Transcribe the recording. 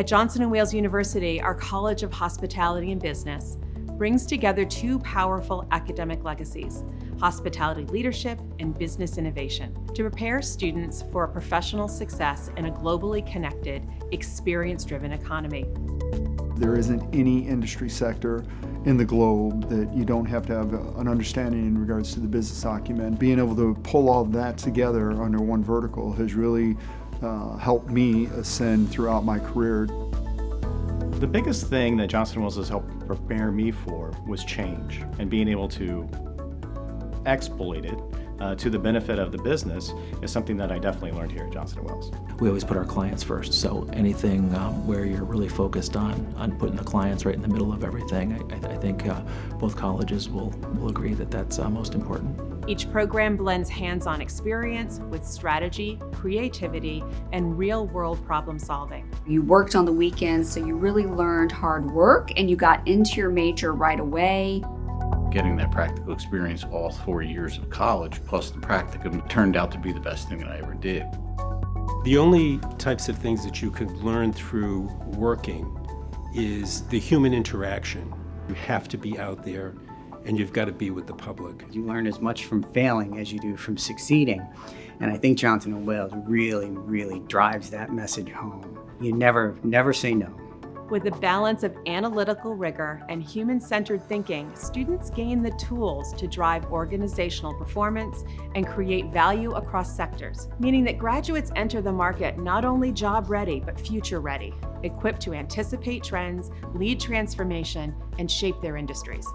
At Johnson & Wales University, our College of Hospitality and Business brings together two powerful academic legacies: hospitality leadership and business innovation, to prepare students for a professional success in a globally connected, experience-driven economy. There isn't any industry sector in the globe that you don't have to have an understanding in regards to the business acumen. Being able to pull all of that together under one vertical has really helped me ascend throughout my career. The biggest thing that Johnson & Wales has helped prepare me for was change, and being able to exploit it to the benefit of the business is something that I definitely learned here at Johnson & Wales. We always put our clients first, so anything where you're really focused on putting the clients right in the middle of everything, I think both colleges will agree that that's most important. Each program blends hands-on experience with strategy, creativity, and real-world problem solving. You worked on the weekends, so you really learned hard work and you got into your major right away. Getting that practical experience all 4 years of college, plus the practicum, turned out to be the best thing that I ever did. The only types of things that you could learn through working is the human interaction. You have to be out there and you've got to be with the public. You learn as much from failing as you do from succeeding. And I think Johnson & Wales really drives that message home. You never say no. With a balance of analytical rigor and human-centered thinking, students gain the tools to drive organizational performance and create value across sectors, meaning that graduates enter the market not only job-ready, but future-ready, equipped to anticipate trends, lead transformation, and shape their industries.